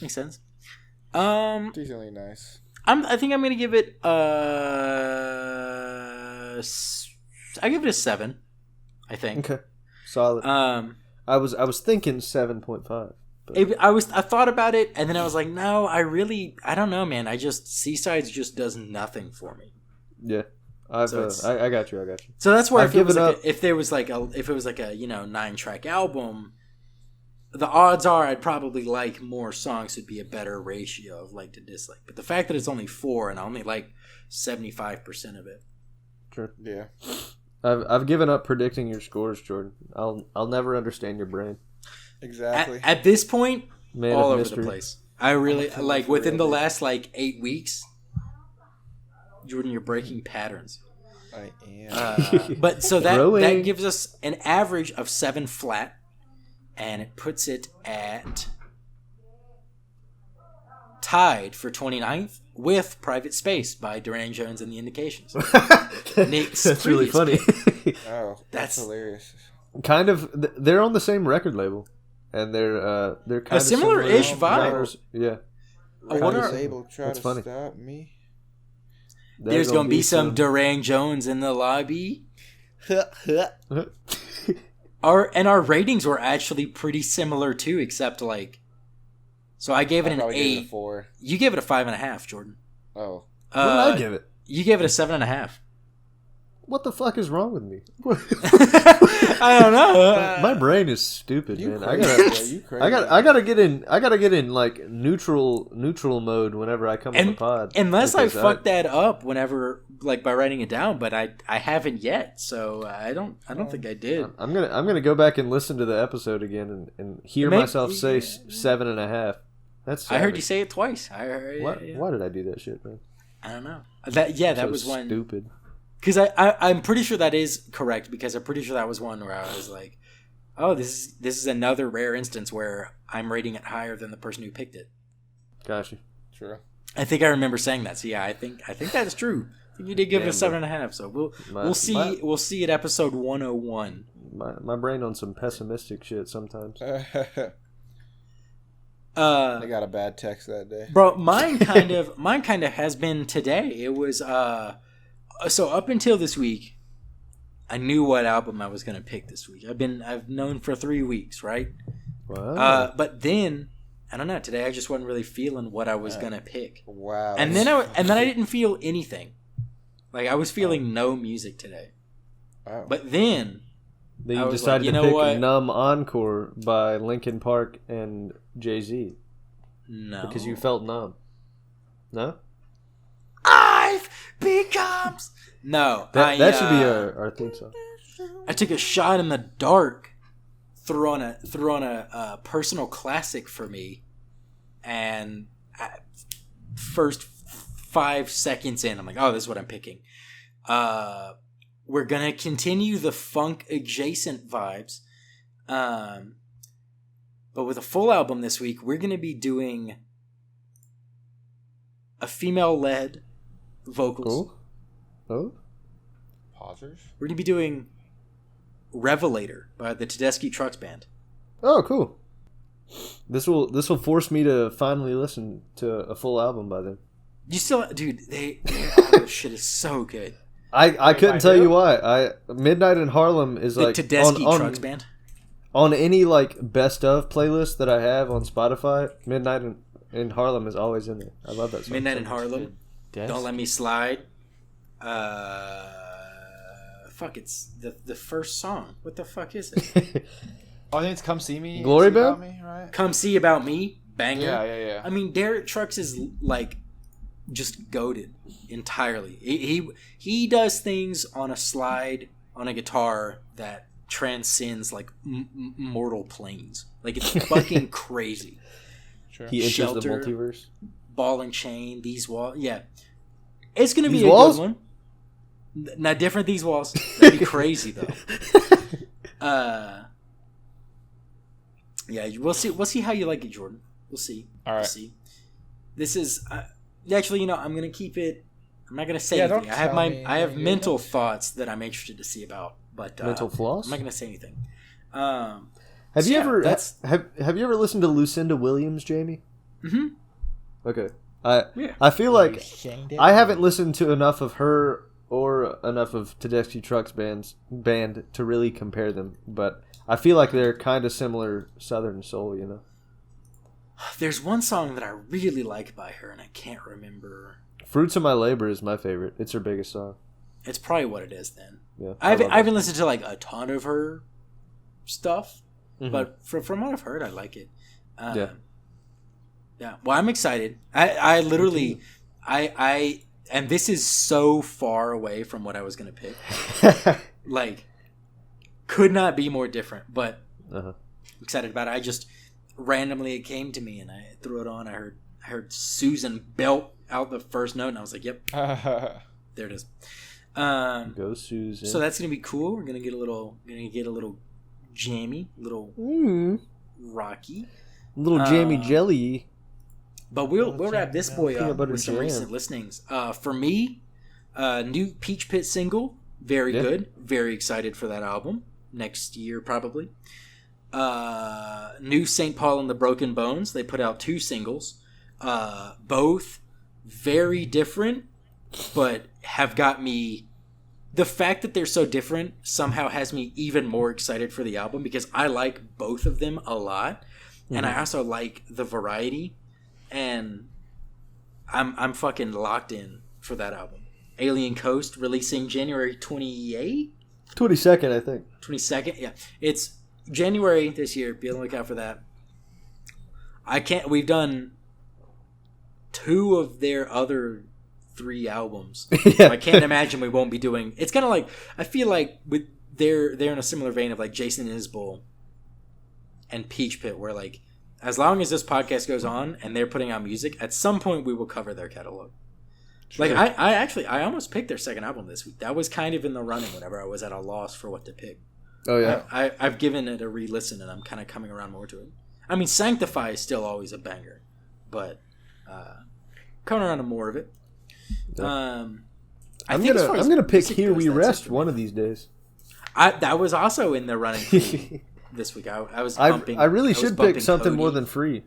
Makes sense. Decently nice. I think I'm gonna give it I give it a 7. I think. Okay. Solid. I was thinking 7.5. I thought about it, and then I was like, no, I don't know, man. Seasides just does nothing for me. Yeah. I got you. So that's where I'd give it up. if it was like a 9-track album, the odds are I'd probably like more songs would be a better ratio of like to dislike. But the fact that it's only 4 and I only like 75% of it. Sure. Yeah. I've given up predicting your scores, Jordan. I'll never understand your brain. Exactly. At this point, Man all of over mystery. the place. I really I'm like for within real, the dude. last like 8 weeks. Jordan, you're breaking patterns. I am. But so that Growing. gives us an average of 7 flat, and it puts it at tied for 29th with Private Space by Duran Jones and the Indications. Nick's That's really funny. previous Oh, That's- that's hilarious. Kind of, they're on the same record label, and they're kind of similar-ish similar vibe. genres. Yeah, I wonder- Kind of able to try That's to funny. stop me. There's gonna be some Duran Jones in the lobby. Our ratings were actually pretty similar too, except like. So I gave it an probably gave it 8. a 4. You gave it a 5.5, Jordan. Oh. What did I give it? You gave it a 7.5. What the fuck is wrong with me? I don't know. My brain is stupid, You man. crazy. I Yeah, you crazy. gotta get in like neutral mode whenever I come on the pod. Unless I because fucked that up whenever, like by writing it down, but I haven't yet, so I don't think I did. I'm gonna go back and listen to the episode again and hear Maybe- myself say 7.5. That's I heard savage. you say it twice. I heard. Why did I do that shit, man? I don't know. That So was one. stupid. Because I'm pretty sure that is correct, because I'm pretty sure that was one where I was like, oh, this is another rare instance where I'm rating it higher than the person who picked it. Gotcha. True. I think I remember saying that. So yeah, I think that's true. I think you did give it a Damn, 7.5. So My- we'll see my- we'll see at episode 101. My brain on some pessimistic shit sometimes. I got a bad text that day. Bro, mine kind of has been today. It was so up until this week, I knew what album I was gonna pick this week. I've known for 3 weeks, right? Wow. But then I don't know. Today I just wasn't really feeling what I was gonna pick, Wow. and then I didn't feel anything. Like I was feeling no music today. Wow. But then then I you was decided like, you to know pick what? "Numb Encore" by Linkin Park and Jay-Z no, because you felt numb. No, I've become no. that should be our theme song. I took a shot in the dark, threw on a personal classic for me, and first 5 seconds in, I'm like, oh, this is what I'm picking. We're gonna continue the funk adjacent vibes, but with a full album this week, we're gonna be doing a female-led vocals. Oh, Pausers? We're gonna be doing Revelator by the Tedeschi Trucks Band. oh, cool. This will force me to finally listen to a full album by then. You still, dude? This shit is so good. I couldn't tell you why. Midnight in Harlem is The like Tedeschi on Trucks Band. on any like best of playlist that I have on Spotify. Midnight in Harlem is always in there. I love that song. Midnight in Harlem. Yes. Don't Let Me Slide. Fuck, it's the first song. What the fuck is it? Oh, I think it's Come See Me. Glory See About Bell? Me, right? Come See About Me. Banger. Yeah. I mean, Derek Trucks is like just goated entirely. He does things on a slide on a guitar that transcends like mortal planes. Like it's fucking crazy. Sure. He enters Shelter. the multiverse. Ball and Chain, These Walls. Yeah, it's gonna These be a Walls? good one. Not different. These Walls. That'd be crazy though. Yeah, we'll see. We'll see how you like it, Jordan. We'll see. All We'll right. see. This is actually, I'm gonna keep it. I'm not gonna say Yeah, anything. don't I have tell me I have you're mental not- thoughts that I'm interested to see about, but Mental floss? I'm not gonna say anything. Have So you yeah, ever that's- have you ever listened to Lucinda Williams, Jamie? Mhm. Okay. Yeah. I feel like Sang it? I haven't listened to enough of her or enough of Tedeschi Trucks band to really compare them, but I feel like they're kind of similar Southern soul, you know. There's one song that I really like by her, and I can't remember. Fruits of My Labor is my favorite. It's her biggest song. It's probably what it is then. Yeah, I love that haven't listened to like a ton of her stuff, but from what I've heard, I like it. Yeah. Yeah. Well, I'm excited. I literally, and this is so far away from what I was gonna pick. Like, could not be more different. But I'm excited about it. I just randomly it came to me, and I threw it on. I heard Susan belt out the first note, and I was like, "Yep, there it is." Go Susan. So that's gonna be cool. We're gonna get a little jammy, a little rocky, a little jammy jelly. But we'll wrap this boy peanut up butter with some jam. recent listenings. For me, new Peach Pit single, very good. Very excited for that album. Next year, probably. New St. Paul and the Broken Bones. They put out 2 singles. Both very different, but have got me... The fact that they're so different somehow has me even more excited for the album because I like both of them a lot. And I also like the variety. And I'm fucking locked in for that album. Alien Coast releasing January 28th? 22nd, I think. 22nd? Yeah. It's January this year. Be on the lookout for that. We've done 2 of their other 3 albums. Yeah. I can't imagine we won't be doing... It's kind of like... I feel like with they're in a similar vein of like Jason Isbell and Peach Pit where like as long as this podcast goes on and they're putting out music, at some point we will cover their catalog. Sure. Like I almost picked their second album this week. That was kind of in the running whenever I was at a loss for what to pick. Oh yeah. I've given it a re-listen and I'm kind of coming around more to it. I mean, Sanctify is still always a banger, but coming around to more of it. Yeah. I'm gonna pick Here We Rest one of these days. That was also in the running for me this week. I was bumping. I really should pick something Cody. more than Free,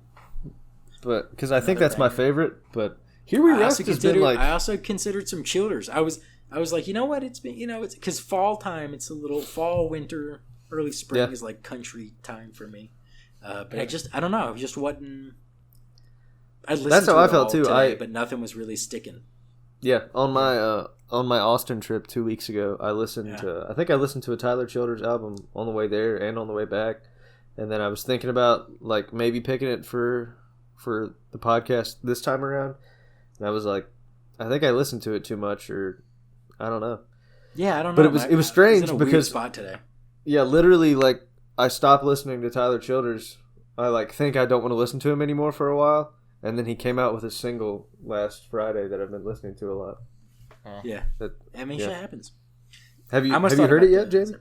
but because I think that's my favorite. But Here We Rest has been like. I also considered some Childers. I was like, you know what? It's been it's because fall time. It's a little fall, winter, early spring is like country time for me. But I don't know. I just wasn't. That's how I felt too. Today, but nothing was really sticking. Yeah, on my Austin trip 2 weeks ago, I listened to a Tyler Childers album on the way there and on the way back, and then I was thinking about like maybe picking it for the podcast this time around, and I was like, I think I listened to it too much, or I don't know. Yeah, I don't know. But it was strange in a because weird spot today. Yeah, literally, like I stopped listening to Tyler Childers. I like think I don't want to listen to him anymore for a while. And then he came out with a single last Friday that I've been listening to a lot. Yeah, shit happens. Have you heard it yet, Jamie?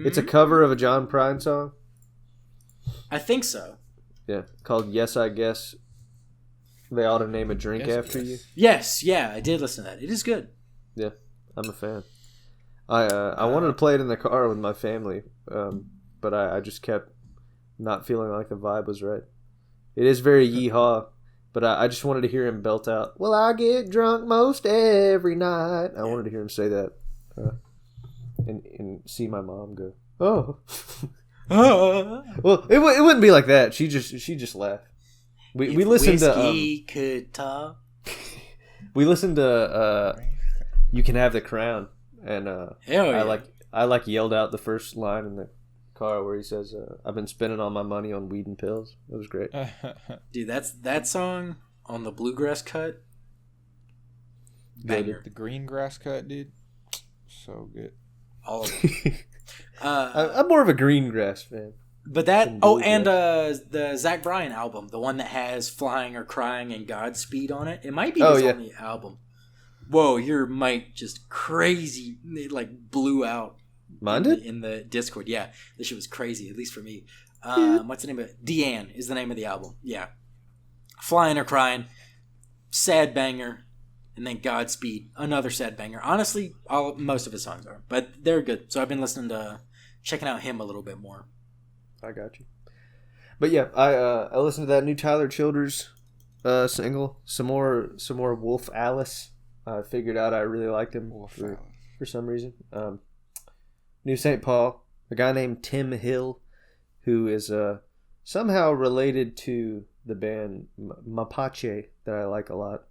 It's a cover of a John Prine song. I think so. Yeah, called "Yes, I Guess They Ought to Name a Drink After You." Yes, yeah, I did listen to that. It is good. Yeah, I'm a fan. I wanted to play it in the car with my family, but I just kept not feeling like the vibe was right. It is very yeehaw, but I just wanted to hear him belt out, "Well, I get drunk most every night." I wanted to hear him say that and see my mom go, "Oh." Well, it wouldn't be like that. She just laughed. We listened to could talk. We listened to "You Can Have the Crown," and I yelled out the first line in the car where he says, "I've been spending all my money on weed and pills." It was great. Dude, that song on the bluegrass cut. Banger. The green grass cut, dude. So good. All of it. I'm more of a green grass fan. But that and the Zach Bryan album, the one that has "Flying or Crying" and "Godspeed" on it. It might be his only album. Whoa, your mic just crazy. It like blew out. Mine did? In the Discord. Yeah, this shit was crazy, at least for me. What's the name of it? Deanne is the name of the album. Yeah. "Flying or Crying," sad banger, and then "Godspeed," another sad banger. Honestly, most of his songs are, but they're good. So I've been checking out him a little bit more. I got you. But yeah, I listened to that new Tyler Childers single. Some more Wolf Alice. I figured out I really liked him for some reason. New St. Paul, a guy named Tim Hill, who is somehow related to the band Mapache that I like a lot.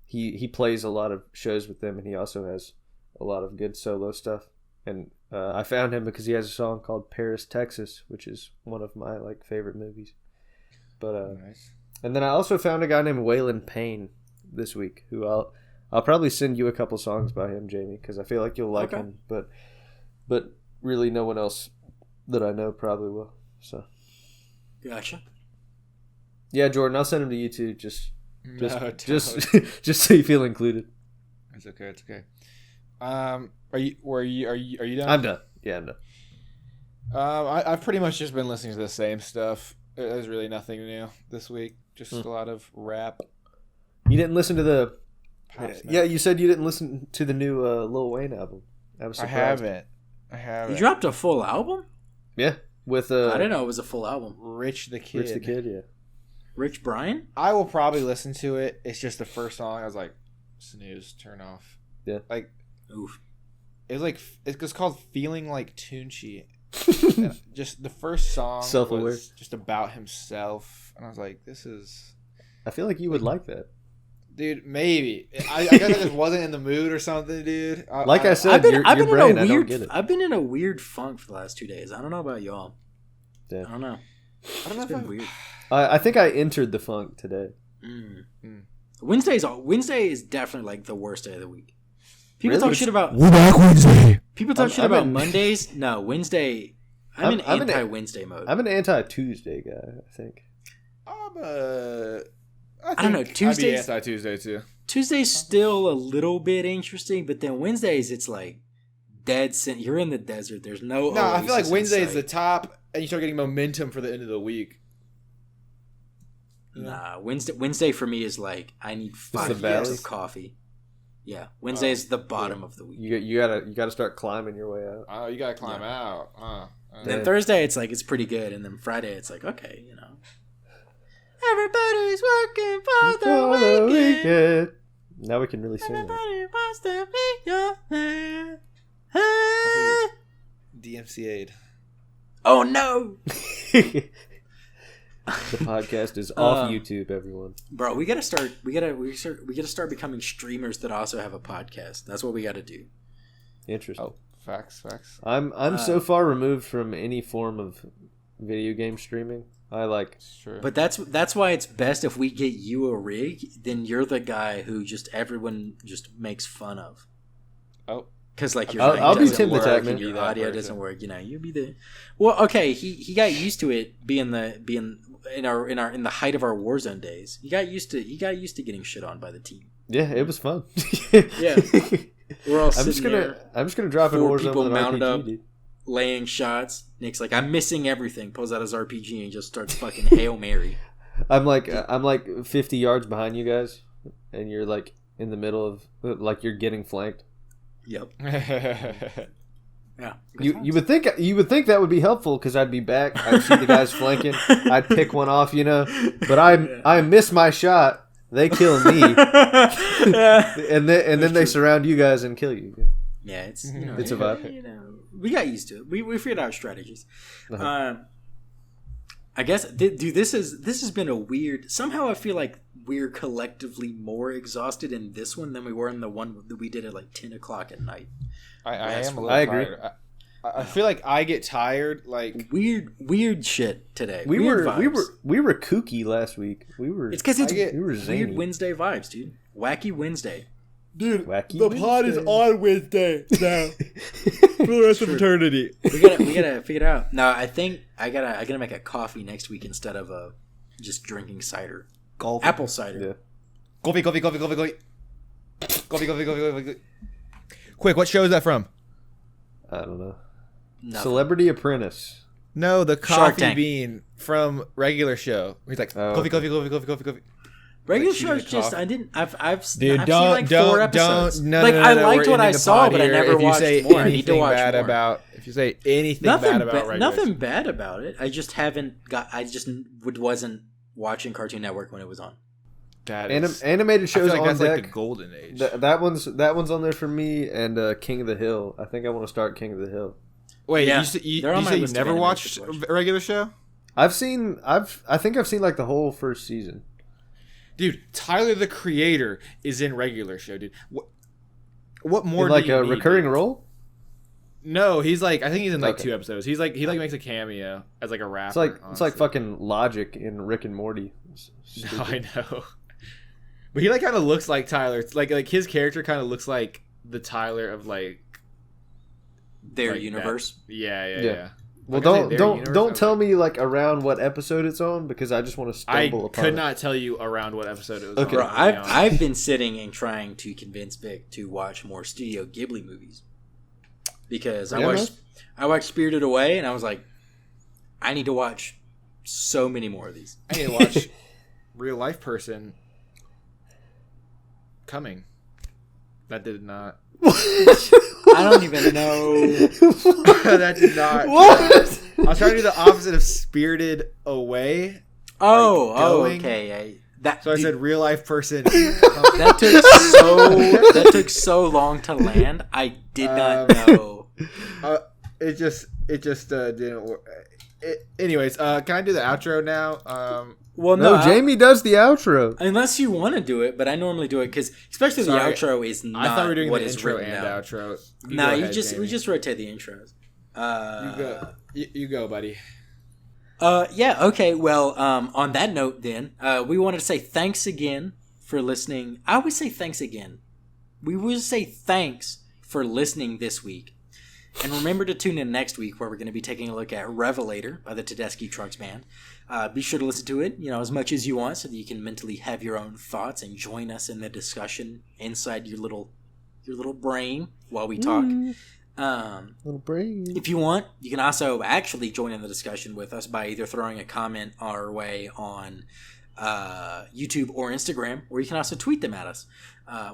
He plays a lot of shows with them, and he also has a lot of good solo stuff. and I found him because he has a song called Paris, Texas, which is one of my favorite movies. But Nice. and then I also found a guy named Waylon Payne this week, who I'll probably send you a couple songs by him, Jamie, because I feel like you'll like him. But really, no one else that I know probably will. So Gotcha. yeah, Jordan, I'll send him to you too. Just so you feel included. It's okay. It's okay. Are you done? I'm done. Yeah, I'm done. I've pretty much just been listening to the same stuff. There's really nothing new this week. Just a lot of rap. You didn't listen to the? Pop Smoke. Yeah, you said you didn't listen to the new Lil Wayne album. I was surprised. I haven't. You dropped a full album? Yeah, with I didn't know it was a full album. Rich the Kid. Rich the Kid. Yeah. Rich Brian? I will probably listen to it. It's just the first song. I was like, snooze, turn off. Yeah. Like, Oof. it was like it's called Feeling Like Tunchi. Just the first song Self-aware. was just about himself, and I was like, this is. I feel like you would like that. Dude, maybe. I guess I just wasn't in the mood or something, dude. Like I said, your brain, I don't get it. I've been in a weird funk for the last 2 days. I don't know about y'all. Yeah. I don't know. I don't know It's if been weird. I think I entered the funk today. Wednesday is definitely like the worst day of the week. People Really? talk shit about We're back Wednesday. people talk shit I'm about in- Mondays. No, Wednesday. I'm in I'm in- anti-Wednesday mode. I'm an anti-Tuesday guy, I think. I don't know, Tuesdays- I'd be anti-Tuesday too. Tuesday's still a little bit interesting, but then Wednesdays it's like dead. You're in the desert. There's no. No, I feel like oasis in Wednesday is the sight. top, and you start getting momentum for the end of the week. Nah, Wednesday for me is like I need 5 the cups valley? of coffee. Yeah, Wednesday is the bottom of the week. You gotta start climbing your way out. Oh, you gotta climb out. And then Thursday it's like it's pretty good, and then Friday it's like okay, you know. Everybody's working for the weekend. Now we can really sing that. Everybody wants to be your man. DMCA'd. Oh no, The podcast is off Um, YouTube, everyone. bro! We gotta start. We gotta start becoming streamers that also have a podcast. That's what we gotta do. Interesting. Oh, facts. I'm so far removed from any form of video game streaming. I It's true. But that's why it's best if we get you a rig. Then you're the guy who just everyone just makes fun of. Oh, Because like your I'll mic be doesn't Tim the work Tap and Man. your Be that audio person. doesn't work. You know, you be the. Well, okay. He got used to it being in the height of our Warzone days. He got used to getting shit on by the team. Yeah, it was fun. Yeah. We're all I'm just gonna drop in 4 Warzone people with an mounted RPG, up. dude. laying shots. Nick's like, I'm missing everything. Pulls out his RPG and just starts fucking Hail Mary. I'm like 50 yards behind you guys, and you're like in the middle of like you're getting flanked. Yep. Yeah. You would think that would be helpful because I'd be back. I'd see the guys flanking. I'd pick one off, you know. But I miss my shot. They kill me, and then they surround you guys and kill you. Yeah, it's It's a vibe. You know, we got used to it. We figured out strategies. Uh-huh. I guess, dude, this has been a weird. Somehow, I feel like we're collectively more exhausted in this one than we were in the one that we did at like 10 o'clock at night. I am a little I agree. tired. I feel like I get tired. Like Weird shit today. We Weird were kooky last week. We were. It's because it's we were zany. weird Wednesday vibes, dude. Wacky Wednesday. dude, Wacky the pod is Wednesday. on Wednesday now for the rest of eternity. We gotta figure it out. No, I think I gotta make a coffee next week instead of just drinking cider. Coffee. Apple cider. Yeah. Coffee. Quick, what show is that from? I don't know. Nothing. Celebrity Apprentice. No, the Shark coffee Tank. bean from regular show. He's like Oh, coffee. Regular Like, show's she's a just coffee. I didn't I've Dude, seen don't like 4 episodes. no, like no, I no, liked we're what I ending the saw, pod but I here. never If you watched say more. I need to anything watch bad more. about, if you say anything bad about regular nothing show. bad about it. I just wasn't watching Cartoon Network when it was on. That is, Animated I feel shows like on that's deck. like the golden age. That one's on there for me, and King of the Hill. I think I want to start King of the Hill. Wait, Yeah, you they're on my say you list of never animes watched to watch. a regular show? I think I've seen like the whole first season. Dude, Tyler the Creator is in regular show, dude. What more? In like do you a need, recurring dude? role. No, he's like I think he's in like Okay. 2 episodes. He's like he like makes a cameo as like a rapper. It's like honestly. fucking Logic in Rick and Morty. It's No, stupid. I know. But he like kind of looks like Tyler. It's like his character kind of looks like the Tyler of like Their like universe. that. Yeah. Yeah. Well, Like I said, don't their don't universe, don't okay. tell me like around what episode it's on because I just want to I stumble upon could it. not tell you around what episode it was. Okay. Bro, on, I've to be honest. I've been sitting and trying to convince Vic to watch more Studio Ghibli movies because Yeah, I watched Spirited Away and I was like, I need to watch so many more of these. I need to watch Real Life Person Coming. That did not. I don't even know. That did not. What? I was trying to do the opposite of Spirited Away. Oh, going. okay. That So I dude, said Real Life Person. that took so long to land. I did not know. It just didn't work. Anyways, can I do the outro now? Well, No, no, Jamie does the outro. unless you want to do it, but I normally do it because especially Sorry, the outro is not I thought we were doing what the is intro written and down. outro. No, go you ahead, just we Jamie. just rotate the intros. You go. You go, buddy. Yeah, okay. Well, on that note, then we wanted to say thanks again for listening. I always say thanks again. We will say thanks for listening this week. And remember to tune in next week where we're going to be taking a look at Revelator by the Tedeschi Trucks Band. Be sure to listen to it, as much as you want so that you can mentally have your own thoughts and join us in the discussion inside your little brain while we talk. Little brain. If you want, you can also actually join in the discussion with us by either throwing a comment our way on YouTube or Instagram, or you can also tweet them at us.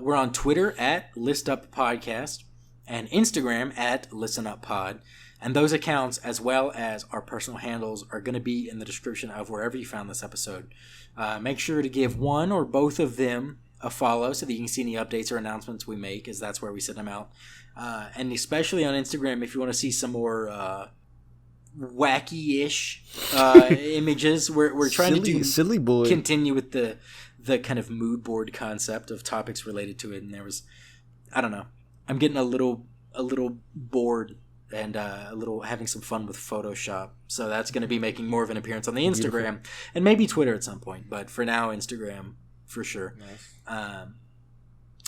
We're on Twitter at ListUpPodcast and Instagram at ListenUpPod. And those accounts, as well as our personal handles, are going to be in the description of wherever you found this episode. Make sure to give one or both of them a follow so that you can see any updates or announcements we make, as that's where we send them out. And especially on Instagram, if you want to see some more wacky-ish images, we're trying to do silly boy. continue with the kind of mood board concept of topics related to it. And there was, I don't know, I'm getting a little bored and a little having some fun with Photoshop. So that's going to be making more of an appearance on the Instagram and maybe Twitter at some point. But for now, Instagram for sure. Nice.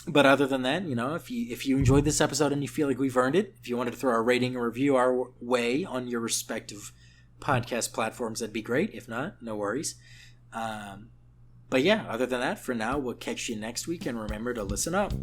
But other than that, if you enjoyed this episode and you feel like we've earned it, if you wanted to throw a rating or review our way on your respective podcast platforms, that'd be great. If not, no worries. But yeah, other than that, for now, we'll catch you next week, and remember to listen up.